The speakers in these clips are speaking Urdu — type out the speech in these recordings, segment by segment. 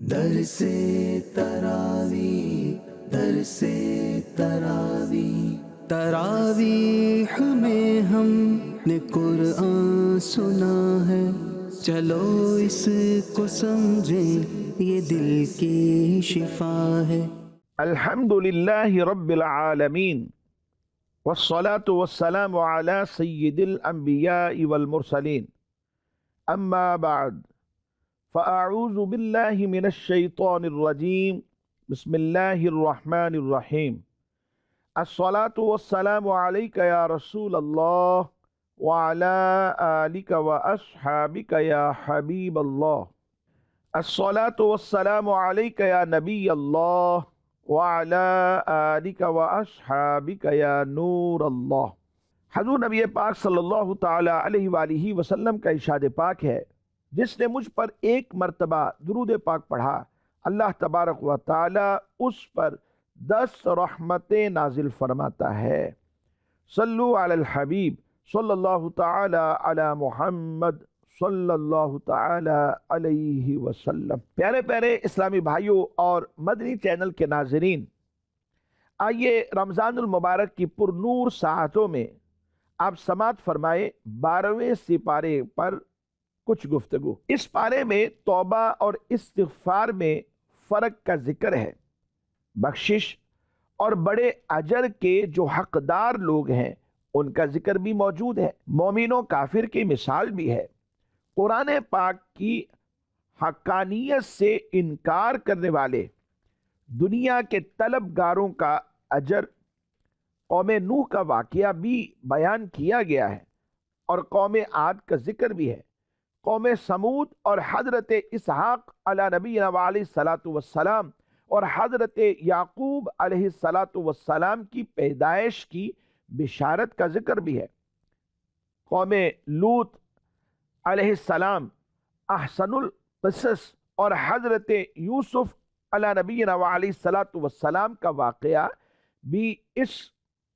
در سے تراوی در سے تراوی تراویح میں ہم نے قرآن سنا ہے، چلو اس کو سمجھیں یہ دل کی شفا ہے۔ الحمد للہ رب العالمین والصلاة والسلام على سید الانبیاء والمرسلین، اما بعد فاعوذ باللہ من الشیطان الرجیم، بسم اللہ الرحمن الرحیم۔ الصلاة والسلام علیک یا رسول اللہ وعلى آلک واصحابک یا حبیب اللہ۔ الصلاة والسلام علیک یا نبی اللہ وعلى آلک واصحابک یا نور اللہ۔ حضور نبی پاک صلی اللہ تعالی علیہ وآلہ وسلم کا ارشاد پاک ہے، جس نے مجھ پر ایک مرتبہ درود پاک پڑھا، اللہ تبارک و تعالی اس پر 10 رحمتیں نازل فرماتا ہے۔ صلو علی الحبیب صلی اللہ تعالی علی محمد صلی اللہ تعالی علیہ وسلم۔ پیارے پیارے اسلامی بھائیوں اور مدنی چینل کے ناظرین، آئیے رمضان المبارک کی پر نور ساعتوں میں آپ سماعت فرمائے 12ویں سپارے پر کچھ گفتگو۔ اس پارے میں توبہ اور استغفار میں فرق کا ذکر ہے، بخشش اور بڑے اجر کے جو حقدار لوگ ہیں ان کا ذکر بھی موجود ہے، مومن و کافر کی مثال بھی ہے، قرآن پاک کی حقانیت سے انکار کرنے والے دنیا کے طلبگاروں کا اجر، قوم نوح کا واقعہ بھی بیان کیا گیا ہے اور قوم عاد کا ذکر بھی ہے، قوم سمود اور حضرت اسحاق علی نبینا علیہ الصلاۃ والسلام اور حضرت یعقوب علیہ الصلاۃ والسلام کی پیدائش کی بشارت کا ذکر بھی ہے، قوم لوط علیہ السلام، احسن القصص اور حضرت یوسف علی نبینا علیہ الصلاۃ والسلام کا واقعہ بھی اس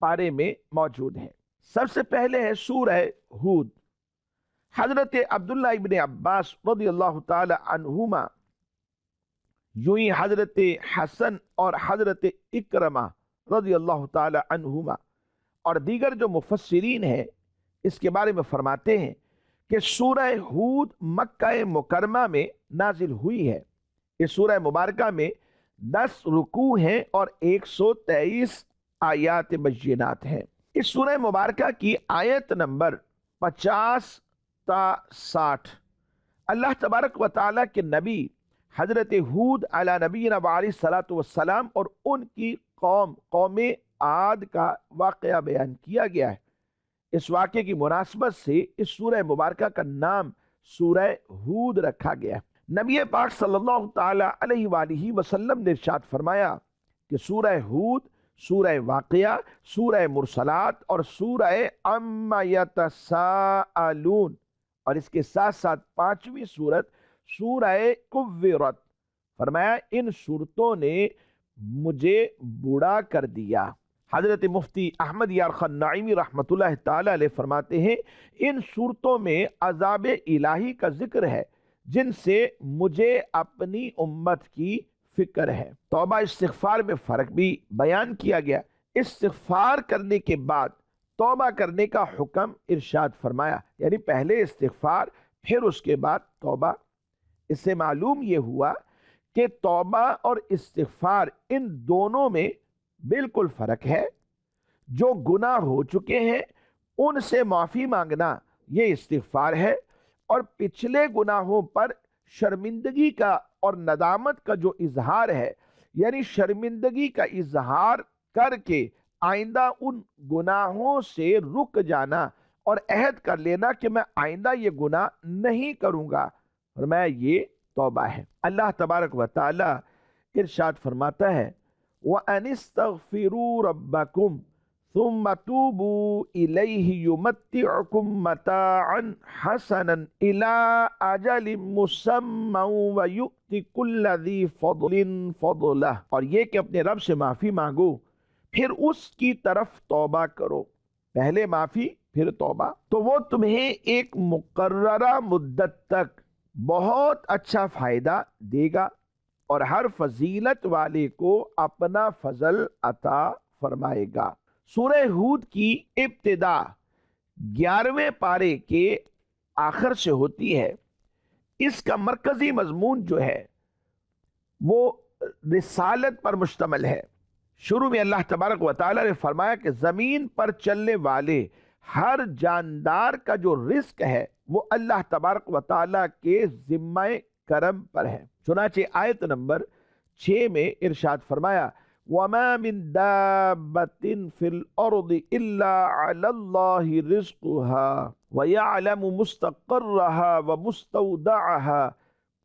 پارے میں موجود ہے۔ سب سے پہلے ہے سورہ ہود۔ حضرت عبداللہ ابن عباس رضی اللہ تعالی عنہما، یوں ہی حضرت حسن اور حضرت اکرمہ رضی اللہ تعالی عنہما اور دیگر جو مفسرین ہیں اس کے بارے میں فرماتے ہیں کہ سورہ ہود مکہ مکرمہ میں نازل ہوئی ہے۔ اس سورہ مبارکہ میں 10 رکوع ہیں اور 123 آیات بینات ہیں۔ اس سورہ مبارکہ کی آیت نمبر 50 تا 60 اللہ تبارک و تعالیٰ کے نبی حضرت ہود علی نبینا علیہ الصلاۃ والسلام اور ان کی قوم عاد کا واقعہ بیان کیا گیا ہے۔ اس واقعے کی مناسبت سے اس سورہ مبارکہ کا نام سورہ ہود رکھا گیا ہے۔ نبی پاک صلی اللہ تعالی علیہ وآلہ وسلم نے ارشاد فرمایا کہ سورہ ہود، سورہ واقعہ، سورہ مرسلات اور سورہ عما یتساءلون اور اس کے ساتھ ساتھ 5ویں سورت سورہ کورت، فرمایا ان سورتوں نے مجھے بوڑھا کر دیا۔ حضرت مفتی احمد یار خان نعیمی رحمۃ اللہ تعالی علیہ فرماتے ہیں ان صورتوں میں عذاب الہی کا ذکر ہے جن سے مجھے اپنی امت کی فکر ہے۔ توبہ استغفار میں فرق بھی بیان کیا گیا۔ استغفار کرنے کے بعد توبہ کرنے کا حکم ارشاد فرمایا، یعنی پہلے استغفار پھر اس کے بعد توبہ۔ اس سے معلوم یہ ہوا کہ توبہ اور استغفار ان دونوں میں بالکل فرق ہے۔ جو گناہ ہو چکے ہیں ان سے معافی مانگنا یہ استغفار ہے، اور پچھلے گناہوں پر شرمندگی کا اور ندامت کا جو اظہار ہے، یعنی شرمندگی کا اظہار کر کے آئندہ ان گناہوں سے رک جانا اور عہد کر لینا کہ میں آئندہ یہ گناہ نہیں کروں گا، فرمایا یہ توبہ ہے۔ اللہ تبارک و تعالی ارشاد فرماتا ہے وَأَنِ اسْتَغْفِرُوا رَبَّكُمْ ثُمَّ تُوبُوا إِلَيْهِ يُمَتِّعْكُمْ مَتَاعًا حَسَنًا إِلَىٰ أَجَلٍ مُّسَمًّى وَيُؤْتِ كُلَّ ذِي فَضْلٍ فَضْلَهُ، اور یہ کہ اپنے رب سے معافی مانگو پھر اس کی طرف توبہ کرو، پہلے معافی پھر توبہ، تو وہ تمہیں ایک مقررہ مدت تک بہت اچھا فائدہ دے گا، اور ہر فضیلت والے کو اپنا فضل عطا فرمائے گا۔ سورہ ہود کی ابتدا 11ویں پارے کے آخر سے ہوتی ہے۔ اس کا مرکزی مضمون جو ہے وہ رسالت پر مشتمل ہے۔ شروع میں اللہ تبارک و تعالی نے فرمایا کہ زمین پر چلنے والے ہر جاندار کا جو رزق ہے وہ اللہ تبارک و تعالی کے ذمہ کرم پر ہے۔ چنانچہ آیت نمبر 6 میں ارشاد فرمایا وَمَا مِن دَابَّةٍ فِي الْأَرْضِ إِلَّا عَلَى اللَّهِ رِزْقُهَا وَيَعْلَمُ مُسْتَقَرَّهَا وَمُسْتَوْدَعَهَا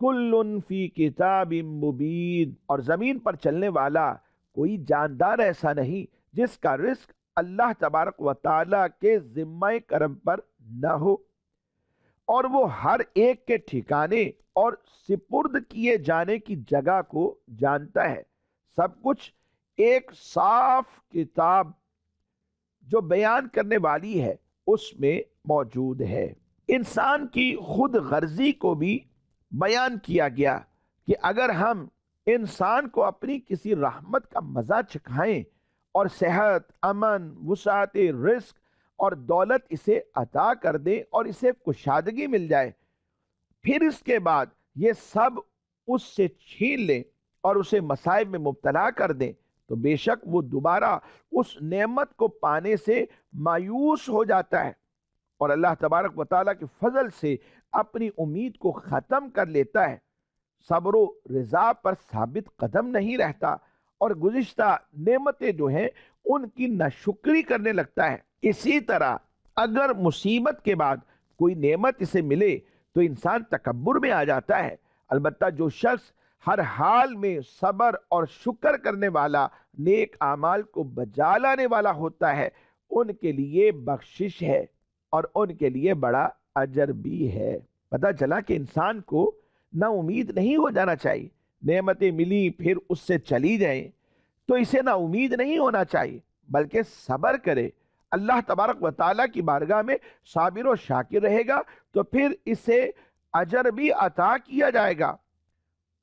كُلٌّ فِي كِتَابٍ مُبِينٍ، اور زمین پر چلنے والا کوئی جاندار ایسا نہیں جس کا رزق اللہ تبارک و تعالی کے ذمہ کرم پر نہ ہو، اور وہ ہر ایک کے ٹھکانے اور سپرد کیے جانے کی جگہ کو جانتا ہے۔ سب کچھ ایک صاف کتاب جو بیان کرنے والی ہے اس میں موجود ہے۔ انسان کی خود غرضی کو بھی بیان کیا گیا کہ اگر ہم انسان کو اپنی کسی رحمت کا مزہ چکھائیں اور صحت، امن، وسعت رزق اور دولت اسے عطا کر دیں اور اسے کشادگی مل جائے، پھر اس کے بعد یہ سب اس سے چھین لیں اور اسے مصائب میں مبتلا کر دیں، تو بے شک وہ دوبارہ اس نعمت کو پانے سے مایوس ہو جاتا ہے اور اللہ تبارک و تعالیٰ کے فضل سے اپنی امید کو ختم کر لیتا ہے، صبر و رضا پر ثابت قدم نہیں رہتا اور گزشتہ نعمتیں جو ہیں ان کی ناشکری کرنے لگتا ہے۔ اسی طرح اگر مصیبت کے بعد کوئی نعمت اسے ملے تو انسان تکبر میں آ جاتا ہے، البتہ جو شخص ہر حال میں صبر اور شکر کرنے والا، نیک اعمال کو بجا لانے والا ہوتا ہے، ان کے لیے بخشش ہے اور ان کے لیے بڑا اجر بھی ہے۔ پتہ چلا کہ انسان کو نا امید نہیں ہو جانا چاہیے۔ نعمتیں ملی پھر اس سے چلی جائیں تو اسے نا امید نہیں ہونا چاہیے، بلکہ صبر کرے، اللہ تبارک و تعالیٰ کی بارگاہ میں صابر و شاکر رہے گا تو پھر اسے اجر بھی عطا کیا جائے گا،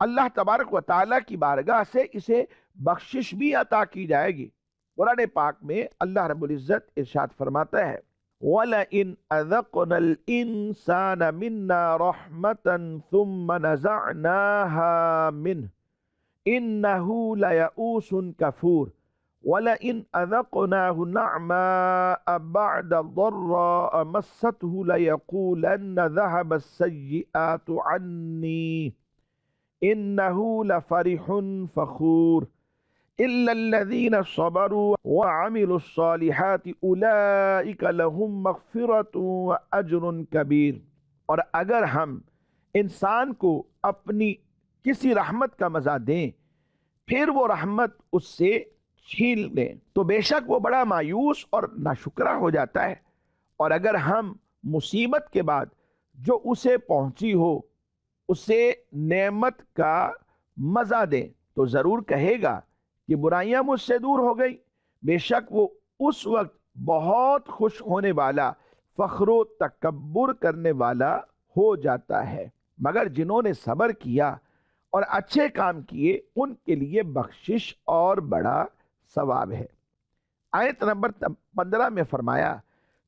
اللہ تبارک و تعالیٰ کی بارگاہ سے اسے بخشش بھی عطا کی جائے گی۔ قرآن پاک میں اللہ رب العزت ارشاد فرماتا ہے وَلَئِنْ أَذَقْنَا الْإِنسَانَ مِنَّا رَحْمَةً ثُمَّ نَزَعْنَاهَا مِنْهُ إِنَّهُ لَيَئُوسٌ كَفُورٌ وَلَئِنْ أَذَقْنَاهُ نَعْمَاءَ بَعْدَ ضَرَّاءَ مَسَّتْهُ لَيَقُولَنَّ ذَهَبَ السَّيِّئَاتُ عَنِّي إِنَّهُ لَفَرِحٌ فَخُورٌ إِلَّا الَّذِينَ صَبَرُوا وَعَمِلُوا الصَّالِحَاتِ أُولَئِكَ لَهُم مَغْفِرَةٌ وَأَجْرٌ كَبِيرٌ۔ اور اگر ہم انسان کو اپنی کسی رحمت کا مزہ دیں پھر وہ رحمت اس سے چھین لیں تو بے شک وہ بڑا مایوس اور ناشکرا ہو جاتا ہے، اور اگر ہم مصیبت کے بعد جو اسے پہنچی ہو اسے نعمت کا مزہ دیں تو ضرور کہے گا کہ برائیاں مجھ سے دور ہو گئی۔ بے شک وہ اس وقت بہت خوش ہونے والا، فخر و تکبر کرنے والا ہو جاتا ہے، مگر جنہوں نے صبر کیا اور اچھے کام کیے ان کے لیے بخشش اور بڑا ثواب ہے۔ آیت نمبر 15 میں فرمایا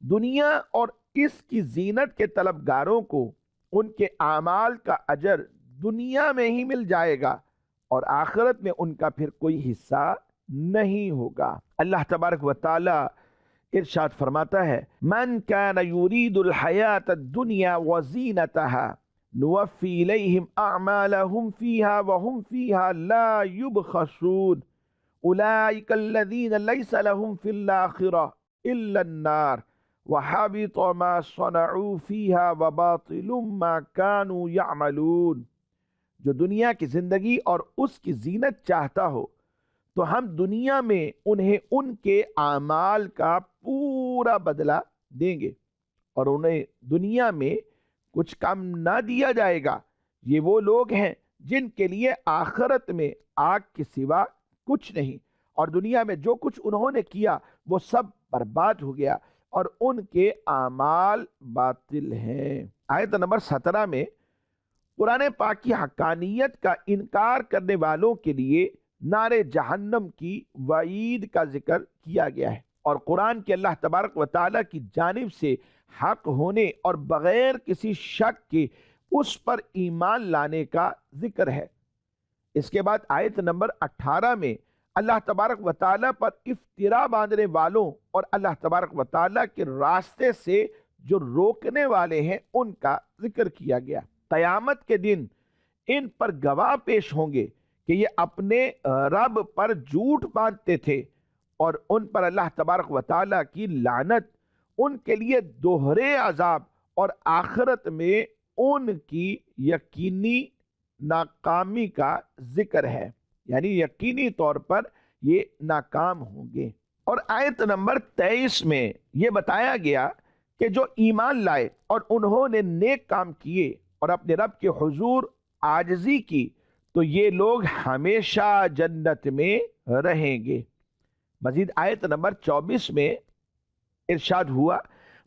دنیا اور اس کی زینت کے طلبگاروں کو ان کے اعمال کا اجر دنیا میں ہی مل جائے گا اور آخرت میں ان کا پھر کوئی حصہ نہیں ہوگا۔ اللہ تبارک و تعالی ارشاد فرماتا ہے من کان یرید الحیات الدنیا وزینتها نوفی الیہم اعمالهم فیہا وهم فیہا لا یبخسون اولئک الذین لیس لهم فی الآخرہ الا النار وحبط ما صنعوا فیہا وباطل ما كانوا یعملون۔ جو دنیا کی زندگی اور اس کی زینت چاہتا ہو تو ہم دنیا میں انہیں ان کے اعمال کا پورا بدلہ دیں گے اور انہیں دنیا میں کچھ کم نہ دیا جائے گا۔ یہ وہ لوگ ہیں جن کے لیے آخرت میں آگ کے سوا کچھ نہیں، اور دنیا میں جو کچھ انہوں نے کیا وہ سب برباد ہو گیا اور ان کے اعمال باطل ہیں۔ آیت نمبر 17 میں قرآن پاک کی حقانیت کا انکار کرنے والوں کے لیے نار جہنم کی وعید کا ذکر کیا گیا ہے، اور قرآن کے اللہ تبارک و تعالیٰ کی جانب سے حق ہونے اور بغیر کسی شک کے اس پر ایمان لانے کا ذکر ہے۔ اس کے بعد آیت نمبر 18 میں اللہ تبارک و تعالیٰ پر افترا باندھنے والوں اور اللہ تبارک و تعالیٰ کے راستے سے جو روکنے والے ہیں ان کا ذکر کیا گیا۔ قیامت کے دن ان پر گواہ پیش ہوں گے کہ یہ اپنے رب پر جھوٹ باندھتے تھے، اور ان پر اللہ تبارک و تعالیٰ کی لعنت، ان کے لیے دوہرے عذاب اور آخرت میں ان کی یقینی ناکامی کا ذکر ہے، یعنی یقینی طور پر یہ ناکام ہوں گے۔ اور آیت نمبر 23 میں یہ بتایا گیا کہ جو ایمان لائے اور انہوں نے نیک کام کیے اور اپنے رب کے حضور عاجزی کی تو یہ لوگ ہمیشہ جنت میں رہیں گے۔ مزید آیت نمبر 24 میں ارشاد ہوا،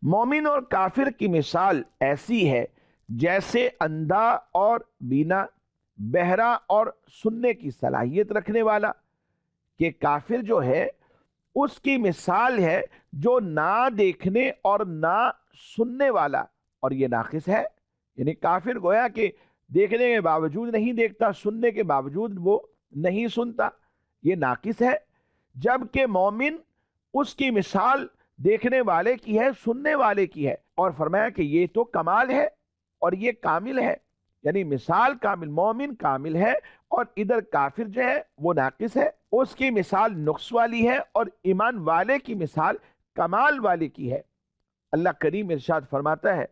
مومن اور کافر کی مثال ایسی ہے جیسے اندھا اور بینا، بہرا اور سننے کی صلاحیت رکھنے والا، کہ کافر جو ہے اس کی مثال ہے جو نہ دیکھنے اور نہ سننے والا، اور یہ ناقص ہے، یعنی کافر گویا کہ دیکھنے کے باوجود نہیں دیکھتا، سننے کے باوجود وہ نہیں سنتا، یہ ناقص ہے، جبکہ مومن اس کی مثال دیکھنے والے کی ہے، سننے والے کی ہے، اور فرمایا کہ یہ تو کمال ہے اور یہ کامل ہے، یعنی مثال کامل، مومن کامل ہے اور ادھر کافر جو ہے وہ ناقص ہے، اس کی مثال نقص والی ہے اور ایمان والے کی مثال کمال والے کی ہے۔ اللہ کریم ارشاد فرماتا ہے،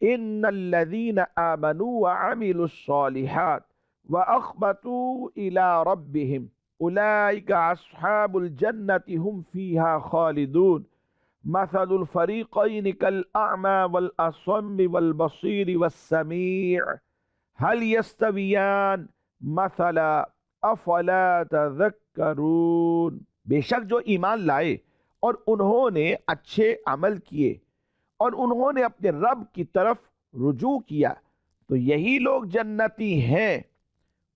ان الذين آمنوا وعملوا الصالحات واخبتوا الى ربهم اولئك اصحاب الجنة هم فيها خالدون مثل الفريقين كالأعمى والأصم والبصير والسميع هل يستويان مثلا افلا تذكرون۔ بے شک جو ایمان لائے اور انہوں نے اچھے عمل کیے اور انہوں نے اپنے رب کی طرف رجوع کیا تو یہی لوگ جنتی ہیں،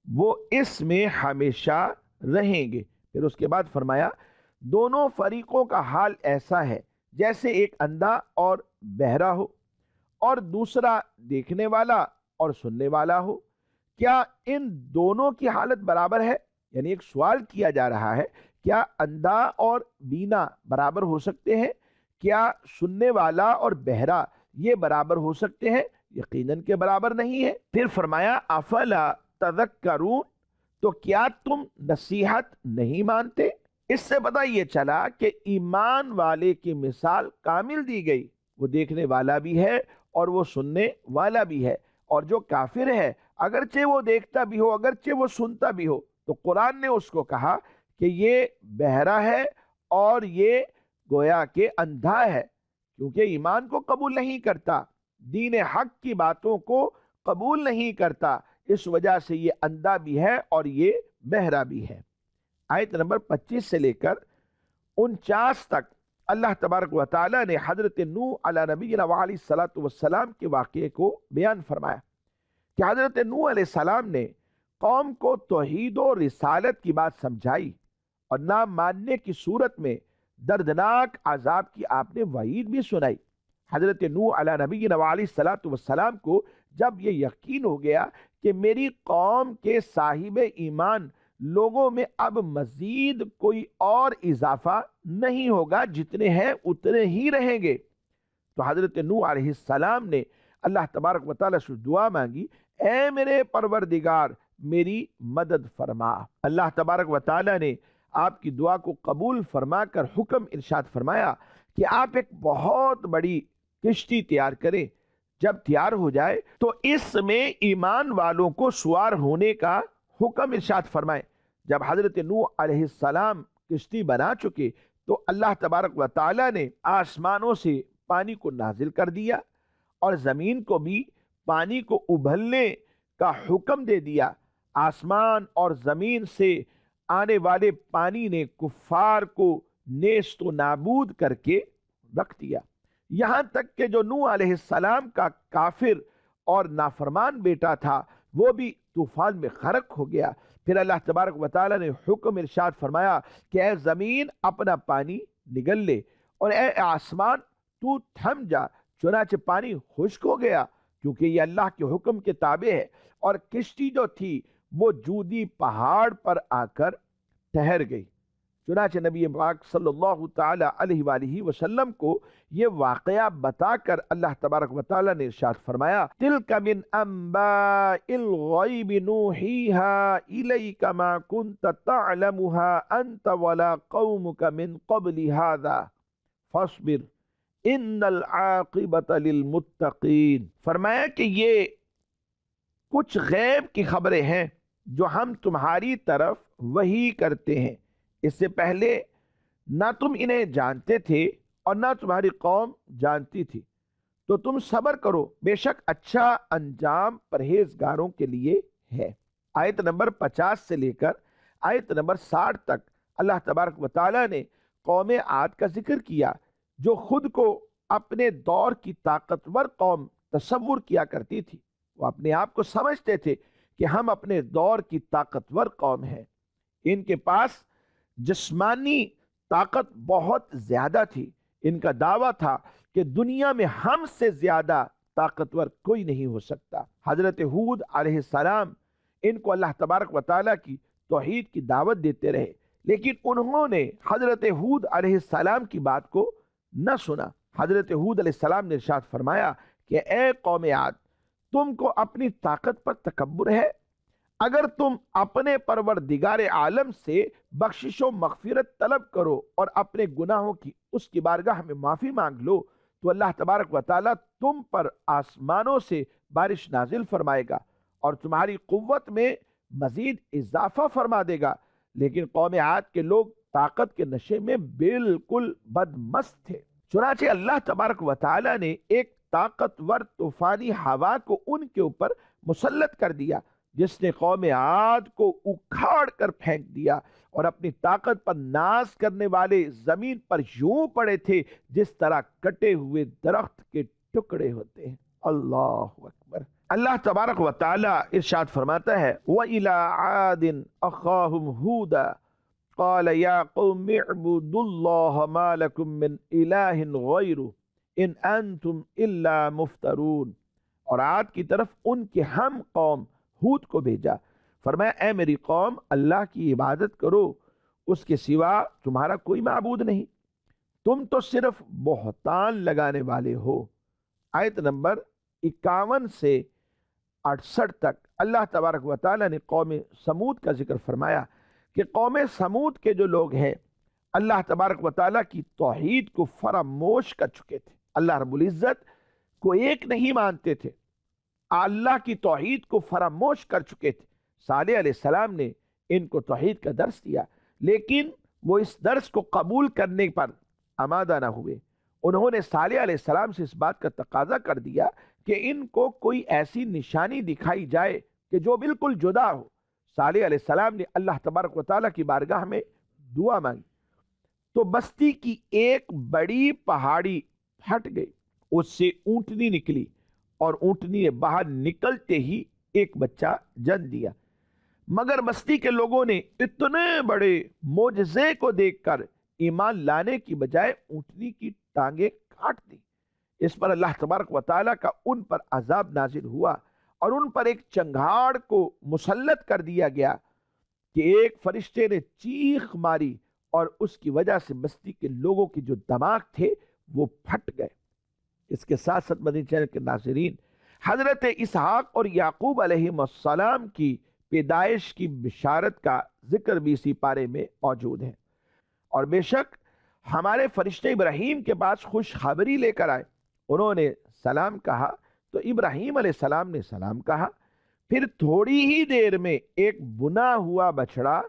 وہ اس میں ہمیشہ رہیں گے۔ پھر اس کے بعد فرمایا، دونوں فریقوں کا حال ایسا ہے جیسے ایک اندھا اور بہرا ہو اور دوسرا دیکھنے والا اور سننے والا ہو، کیا ان دونوں کی حالت برابر ہے؟ یعنی ایک سوال کیا جا رہا ہے، کیا اندھا اور بینا برابر ہو سکتے ہیں؟ کیا سننے والا اور بہرا یہ برابر ہو سکتے ہیں؟ یقیناً کے برابر نہیں ہے۔ پھر فرمایا، افلا تذکرون، تو کیا تم نصیحت نہیں مانتے؟ اس سے پتہ یہ چلا کہ ایمان والے کی مثال کامل دی گئی، وہ دیکھنے والا بھی ہے اور وہ سننے والا بھی ہے، اور جو کافر ہے اگرچہ وہ دیکھتا بھی ہو، اگرچہ وہ سنتا بھی ہو، تو قرآن نے اس کو کہا کہ یہ بہرا ہے اور یہ گویا کہ اندھا ہے، کیونکہ ایمان کو قبول نہیں کرتا، دین حق کی باتوں کو قبول نہیں کرتا، اس وجہ سے یہ اندھا بھی ہے اور یہ بہرا بھی ہے۔ آیت نمبر 25 سے لے کر 49 تک اللہ تبارک و تعالیٰ نے حضرت نوح علیہ نبینا علیہ الصلوۃ والسلام کے واقعے کو بیان فرمایا کہ حضرت نوح علیہ السلام نے قوم کو توحید و رسالت کی بات سمجھائی اور نہ ماننے کی صورت میں دردناک عذاب کی آپ نے وعید بھی سنائی۔ حضرت نوح علیہ نبینا علیہ الصلوۃ والسلام کو جب یہ یقین ہو گیا کہ میری قوم کے صاحب ایمان لوگوں میں اب مزید کوئی اور اضافہ نہیں ہوگا، جتنے ہیں اتنے ہی رہیں گے، تو حضرت نوح علیہ السلام نے اللہ تبارک و تعالیٰ سے دعا مانگی، اے میرے پروردگار میری مدد فرما۔ اللہ تبارک و تعالیٰ نے آپ کی دعا کو قبول فرما کر حکم ارشاد فرمایا کہ آپ ایک بہت بڑی کشتی تیار کریں، جب تیار ہو جائے تو اس میں ایمان والوں کو سوار ہونے کا حکم ارشاد فرمائے۔ جب حضرت نوح علیہ السلام کشتی بنا چکے تو اللہ تبارک و تعالیٰ نے آسمانوں سے پانی کو نازل کر دیا اور زمین کو بھی پانی کو ابلنے کا حکم دے دیا۔ آسمان اور زمین سے آنے والے پانی نے کفار کو نیست و نابود کر کے رکھ دیا، یہاں تک کہ جو نوح علیہ السلام کا کافر اور نافرمان بیٹا تھا وہ بھی طوفان میں غرق ہو گیا۔ پھر اللہ تبارک و تعالیٰ نے حکم ارشاد فرمایا کہ اے زمین اپنا پانی نگل لے، اور اے آسمان تو تھم جا۔ چنانچہ پانی خشک ہو گیا کیونکہ یہ اللہ کے حکم کے تابع ہے، اور کشتی جو تھی وہ جودی پہاڑ پر آ کر ٹھہر گئی۔ چنانچہ نبی پاک صلی اللہ تعالی علیہ وآلہ وسلم کو یہ واقعہ بتا کر اللہ تبارک و تعالی نے ارشاد فرمایا تِلْکَ مِنْ أَنْبَاءِ الْغَيْبِ نُوحِیهَا إِلَيْكَ مَا كُنْتَ تَعْلَمُهَا أَنْتَ وَلَا قَوْمُكَ مِنْ قَبْلِ هَذَا فَاصْبِرْ إِنَّ الْعَاقِبَةَ لِلْمُتَّقِينَ۔ فرمایا کہ یہ کچھ غیب کی خبریں ہیں جو ہم تمہاری طرف وحی کرتے ہیں، اس سے پہلے نہ تم انہیں جانتے تھے اور نہ تمہاری قوم جانتی تھی، تو تم صبر کرو، بے شک اچھا انجام پرہیزگاروں کے لیے ہے۔ آیت نمبر 50 سے لے کر آیت نمبر 60 تک اللہ تبارک و تعالیٰ نے قوم عاد کا ذکر کیا، جو خود کو اپنے دور کی طاقتور قوم تصور کیا کرتی تھی۔ وہ اپنے آپ کو سمجھتے تھے کہ ہم اپنے دور کی طاقتور قوم ہیں۔ ان کے پاس جسمانی طاقت بہت زیادہ تھی۔ ان کا دعویٰ تھا کہ دنیا میں ہم سے زیادہ طاقتور کوئی نہیں ہو سکتا۔ حضرت ہود علیہ السلام ان کو اللہ تبارک و تعالیٰ کی توحید کی دعوت دیتے رہے، لیکن انہوں نے حضرت ہود علیہ السلام کی بات کو نہ سنا۔ حضرت ہود علیہ السلام نے ارشاد فرمایا کہ اے قوم عاد، تم کو اپنی طاقت پر تکبر ہے؟ اگر تم اپنے پروردگار عالم سے بخشش و مغفرت طلب کرو اور اپنے گناہوں کی اس کی بارگاہ میں معافی مانگ لو تو اللہ تبارک و تعالیٰ تم پر آسمانوں سے بارش نازل فرمائے گا اور تمہاری قوت میں مزید اضافہ فرما دے گا۔ لیکن قوم عاد کے لوگ طاقت کے نشے میں بالکل بدمست تھے، چنانچہ اللہ تبارک و تعالیٰ نے ایک طاقتور طوفانی ہوا کو ان کے اوپر مسلط کر دیا، جس نے قوم عاد کو اکھاڑ کر پھینک دیا اور اپنی طاقت پر ناز کرنے والے زمین پر یوں پڑے تھے جس طرح کٹے ہوئے درخت کے ٹکڑے ہوتے ہیں۔ اللہ اکبر۔ اللہ تبارک و تعالی ارشاد فرماتا ہے وَإِلَىٰ عَادٍ أَخَاهُمْ هُودًا قَالَ يَا قَوْمِ اعْبُدُوا اللَّهَ مَا لَكُم مِّنْ إِلَٰهٍ غَيْرُهُ إِنْ أَنْتُمْ إِلَّا مُفْتَرُونَ۔ اور عاد کی طرف ان کے ہم قوم ہود کو بھیجا، فرمایا اے میری قوم، اللہ کی عبادت کرو، اس کے سوا تمہارا کوئی معبود نہیں، تم تو صرف بہتان لگانے والے ہو۔ آیت نمبر 51 سے 68 تک اللہ تبارک و تعالیٰ نے قوم سمود کا ذکر فرمایا کہ قوم سمود کے جو لوگ ہیں اللہ تبارک و تعالیٰ کی توحید کو فراموش کر چکے تھے، اللہ رب العزت کو ایک نہیں مانتے تھے، اللہ کی توحید کو فراموش کر چکے تھے۔ صالح علیہ السلام نے ان کو توحید کا درس دیا، لیکن وہ اس درس کو قبول کرنے پر آمادہ نہ ہوئے۔ انہوں نے صالح علیہ السلام سے اس بات کا تقاضا کر دیا کہ ان کو کوئی ایسی نشانی دکھائی جائے کہ جو بالکل جدا ہو۔ صالح علیہ السلام نے اللہ تبارک و تعالیٰ کی بارگاہ میں دعا مانگی تو بستی کی ایک بڑی پہاڑی پھٹ گئی، اس سے اونٹنی نکلی اور اونٹنی نے باہر نکلتے ہی ایک بچہ جن دیا، مگر بستی کے لوگوں نے اتنے بڑے معجزے کو دیکھ کر ایمان لانے کی بجائے اونٹنی کی ٹانگیں کاٹ دی۔ اس پر اللہ تبارک و تعالیٰ کا ان پر عذاب نازل ہوا اور ان پر ایک چنگھاڑ کو مسلط کر دیا گیا کہ ایک فرشتے نے چیخ ماری اور اس کی وجہ سے بستی کے لوگوں کے جو دماغ تھے وہ پھٹ گئے۔ اس کے ساتھ ساتھ مدنی چینل کے ناظرین، حضرت اسحاق اور یعقوب علیہ السلام کی پیدائش کی بشارت کا ذکر بھی اسی پارے میں موجود ہے۔ اور بے شک ہمارے فرشتے ابراہیم کے پاس خوشخبری لے کر آئے، انہوں نے سلام کہا تو ابراہیم علیہ السلام نے سلام کہا، پھر تھوڑی ہی دیر میں ایک بنا ہوا بچڑا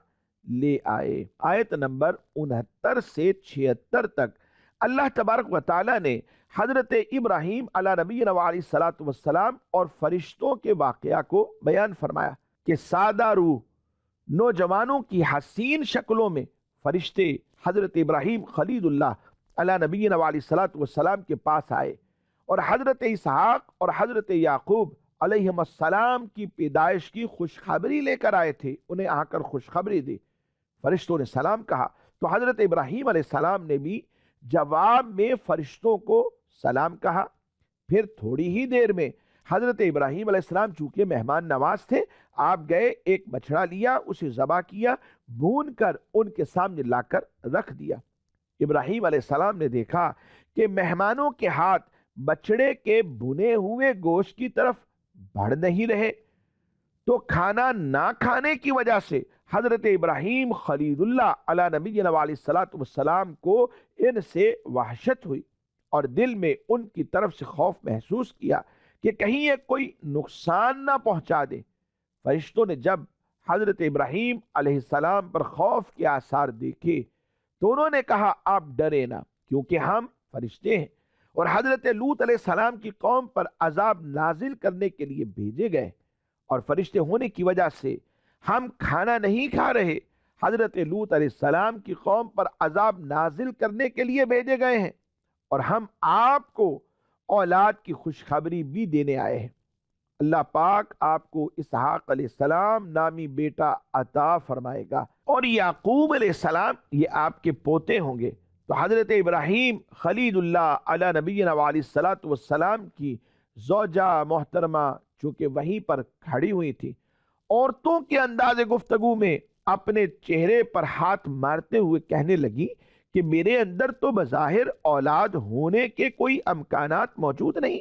لے آئے۔ آیت نمبر 69 سے 76 تک اللہ تبارک و تعالیٰ نے حضرت ابراہیم علیہ نبینا علیہ الصلوۃ والسلام اور فرشتوں کے واقعہ کو بیان فرمایا کہ سادہ روح نوجوانوں کی حسین شکلوں میں فرشتے حضرت ابراہیم خلیل اللہ علیہ نبینا علیہ الصلوۃ والسلام کے پاس آئے، اور حضرت اسحاق اور حضرت یعقوب علیہم السلام کی پیدائش کی خوشخبری لے کر آئے تھے، انہیں آ کر خوشخبری دی۔ فرشتوں نے سلام کہا تو حضرت ابراہیم علیہ السلام نے بھی جواب میں فرشتوں کو سلام کہا۔ پھر تھوڑی ہی دیر میں حضرت ابراہیم علیہ السلام چونکہ مہمان نواز تھے، آپ گئے، ایک بچڑا لیا، اسے ذبح کیا، بھون کر ان کے سامنے لا کر رکھ دیا۔ ابراہیم علیہ السلام نے دیکھا کہ مہمانوں کے ہاتھ بچڑے کے بھنے ہوئے گوشت کی طرف بڑھ نہیں رہے، تو کھانا نہ کھانے کی وجہ سے حضرت ابراہیم خلیل اللہ علیہ نبینا علیہ الصلوۃ والسلام کو ان سے وحشت ہوئی اور دل میں ان کی طرف سے خوف محسوس کیا کہ کہیں یہ کوئی نقصان نہ پہنچا دے۔ فرشتوں نے جب حضرت ابراہیم علیہ السلام پر خوف کے آثار دیکھے تو انہوں نے کہا آپ ڈرے نہ، کیونکہ ہم فرشتے ہیں اور حضرت لوط علیہ السلام کی قوم پر عذاب نازل کرنے کے لیے بھیجے گئے، اور فرشتے ہونے کی وجہ سے ہم کھانا نہیں کھا رہے۔ حضرت لوط علیہ السلام کی قوم پر عذاب نازل کرنے کے لیے بھیجے گئے ہیں، اور ہم آپ کو اولاد کی خوشخبری بھی دینے آئے ہیں۔ اللہ پاک آپ کو اسحاق علیہ السلام نامی بیٹا عطا فرمائے گا، اور یعقوب علیہ السلام یہ آپ کے پوتے ہوں گے۔ تو حضرت ابراہیم خلیل اللہ علی نبینا علیہ الصلوۃ والسلام کی زوجہ محترمہ چونکہ وہیں پر کھڑی ہوئی تھی، عورتوں کے انداز گفتگو میں اپنے چہرے پر ہاتھ مارتے ہوئے کہنے لگی کہ میرے اندر تو بظاہر اولاد ہونے کے کوئی امکانات موجود نہیں۔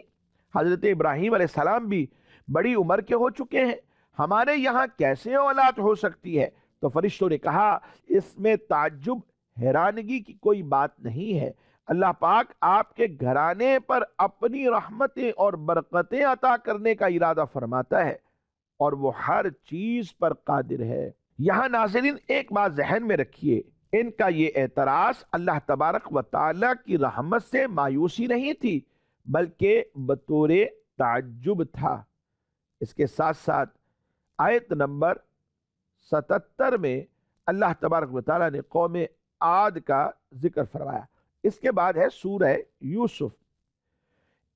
حضرت ابراہیم علیہ السلام بھی بڑی عمر کے ہو چکے ہیں، ہمارے یہاں کیسے اولاد ہو سکتی ہے؟ تو فرشتوں نے کہا اس میں تعجب حیرانگی کی کوئی بات نہیں ہے، اللہ پاک آپ کے گھرانے پر اپنی رحمتیں اور برکتیں عطا کرنے کا ارادہ فرماتا ہے، اور وہ ہر چیز پر قادر ہے۔ یہاں ناظرین ایک بات ذہن میں رکھیے، ان کا یہ اعتراض اللہ تبارک و تعالی کی رحمت سے مایوسی نہیں تھی، بلکہ بطور تعجب تھا۔ اس کے ساتھ ساتھ آیت نمبر 77 میں اللہ تبارک و تعالی نے قوم عاد کا ذکر فرمایا۔ اس کے بعد ہے سورہ یوسف۔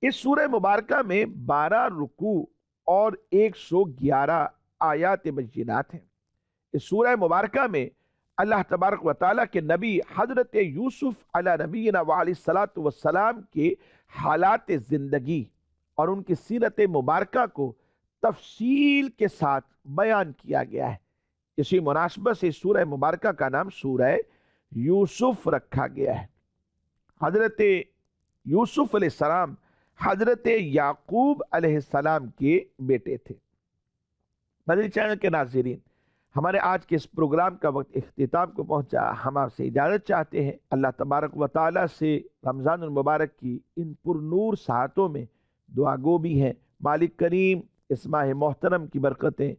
اس سورہ مبارکہ میں 12 رکوع اور 111 آیات بینات ہیں۔ اس سورہ مبارکہ میں اللہ تبارک و تعالیٰ کے نبی حضرت یوسف علیہ نبینا علیہ الصلوۃ والسلام کے حالات زندگی اور ان کی سیرت مبارکہ کو تفصیل کے ساتھ بیان کیا گیا ہے۔ اسی مناسبت سے سورہ مبارکہ کا نام سورہ یوسف رکھا گیا ہے۔ حضرت یوسف علیہ السلام حضرت یعقوب علیہ السلام کے بیٹے تھے۔ مدنی چینل کے ناظرین، ہمارے آج کے اس پروگرام کا وقت اختتام کو پہنچا، ہم آپ سے اجازت چاہتے ہیں۔ اللہ تبارک و تعالیٰ سے رمضان المبارک کی ان پر نور ساعتوں میں دعا گو بھی ہیں، مالک کریم اس ماہ محترم کی برکتیں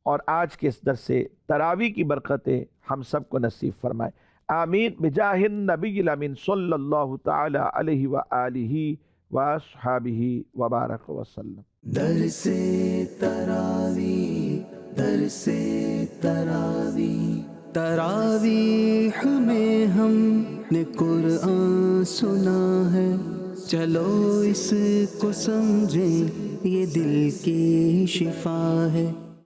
اور آج کے اس درس تراویح کی برکتیں ہم سب کو نصیب فرمائے، آمین بجاہ النبی الامین صلی اللہ تعالی علیہ وآلہ واصحابہ وبارک وسلم۔ درس تراویح، درس تراویح، تراویح میں ہم نے قرآن سنا ہے، چلو اس کو سمجھیں یہ دل کی شفا ہے۔